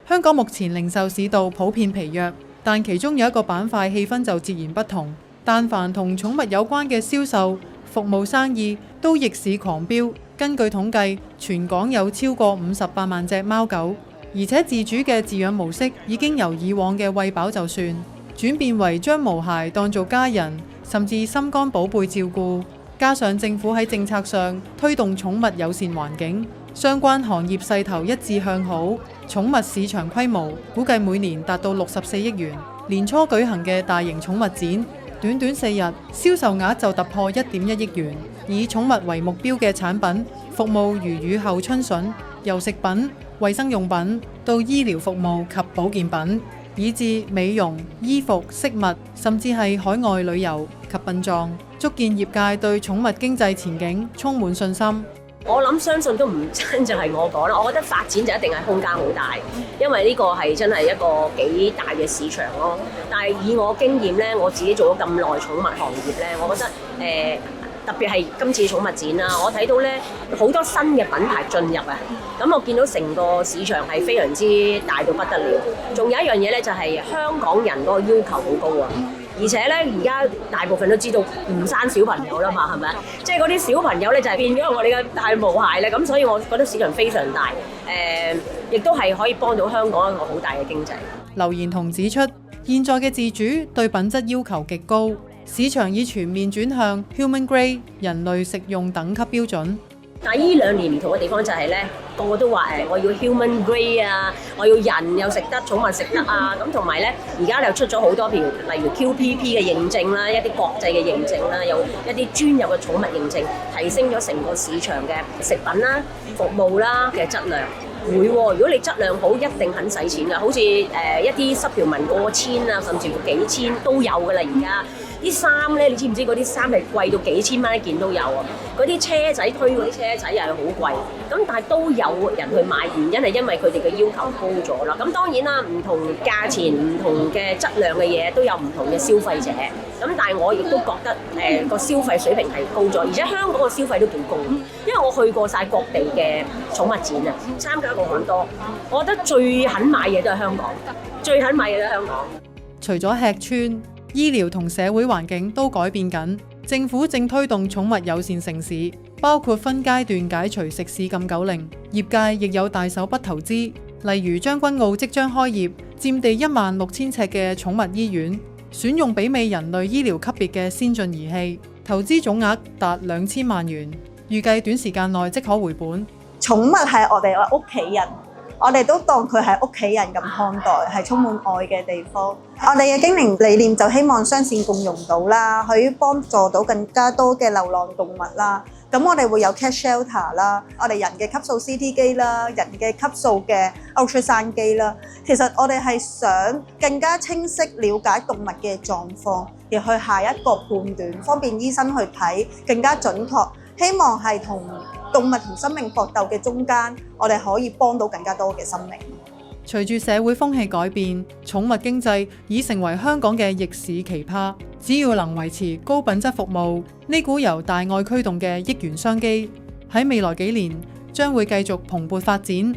香港目前零售市道普遍疲弱，但其中有一個板塊氣氛就截然不同。但凡同寵物有關嘅銷售、服務生意都逆市狂飆。根據統計，全港有超過58萬隻貓狗，而且自主嘅飼養模式已經由以往嘅餵飽就算，轉變為將毛孩當做家人，甚至心肝寶貝照顧。加上政府喺政策上推動寵物友善環境，相關行業勢頭一致向好，寵物市場規模估計每年達到64億元。年初舉行嘅大型寵物展，短短4日銷售額就突破1.1億元。以寵物為目標嘅產品服務如雨後春筍，由食品、衛生用品到醫療服務及保健品，以至美容、衣服、飾物，甚至係海外旅遊及殯葬，足見業界對寵物經濟前景充滿信心。我諗相信都唔真就係我講啦，我覺得發展就一定係空間好大，因為呢個係真係一個幾大嘅市場咯。但係以我經驗咧，我自己做咗咁耐寵物行業咧，我覺得特別係今次寵物展啦，我睇到咧好多新嘅品牌進入啊，咁我見到成個市場係非常之大到不得了。仲有一樣嘢咧，就係香港人嗰個要求好高啊！而且咧，而家大部分都知道唔生小朋友啦嘛，係咪？即係嗰啲小朋友咧，就係變咗我哋嘅大毛孩咧。咁所以我覺得市場非常大，亦都係可以幫到香港一個好大嘅經濟。劉賢彤指出，現在嘅自主對品質要求極高，市場已全面轉向 human grade 人類食用等級標準。但係呢2年唔同嘅地方就係咧，個個都話我要 human grade 啊，我要人又食得，寵物食得啊，咁同埋咧，而家又出咗好多條，例如 QPP 嘅認證啦，一啲國際嘅認證啦，有一啲專有嘅寵物認證，提升咗成個市場嘅食品啦、服務啦嘅質量。會喎，如果你質量好，一定肯使錢㗎。好似一啲濕條紋過千啊，甚至乎幾千都有㗎啦。而家啲衫咧，你知唔知嗰啲衫係貴到幾千蚊一件都有啊？嗰啲車仔推嗰啲車仔又係好貴，咁但係都有人去買，原因係因為佢哋嘅要求高咗啦。咁當然啦，唔同價錢、唔同嘅質量嘅嘢都有唔同嘅消費者。咁但係我亦都覺得個消費水平係高咗，而且香港個消費都幾高。因為我去過晒各地嘅寵物展啊，參加過好多，我覺得最肯買嘢都係香港，最肯買嘢都係香港。除咗吃穿，醫療同社會環境都改變緊，政府正推動寵物友善城市，包括分階段解除食肆禁狗令，業界亦有大手筆投資，例如將軍澳即將開業，佔地16000尺嘅寵物醫院，選用媲美人類醫療級別嘅先進儀器，投資總額達2000萬元，預計短時間內即可回本。寵物係我哋屋企人，我哋都當佢係屋企人咁看待，係充滿愛嘅地方。我哋嘅經營理念就希望雙線共融到啦，可以幫助到更加多嘅流浪動物啦。咁我哋會有 cat shelter 啦，我哋人嘅級數 CT 機啦，人嘅級數嘅 ultrasound 機啦。其實我哋係想更加清晰了解動物嘅狀況，而去下一個判斷，方便醫生去睇更加準確。希望係同動物同生命搏鬥嘅中間，我哋可以幫到更加多嘅生命。隨住社會風氣改變，寵物經濟已成為香港嘅逆市奇葩。只要能維持高品質服務，呢股由大愛驅動嘅億元商機，喺未來幾年將會繼續蓬勃發展。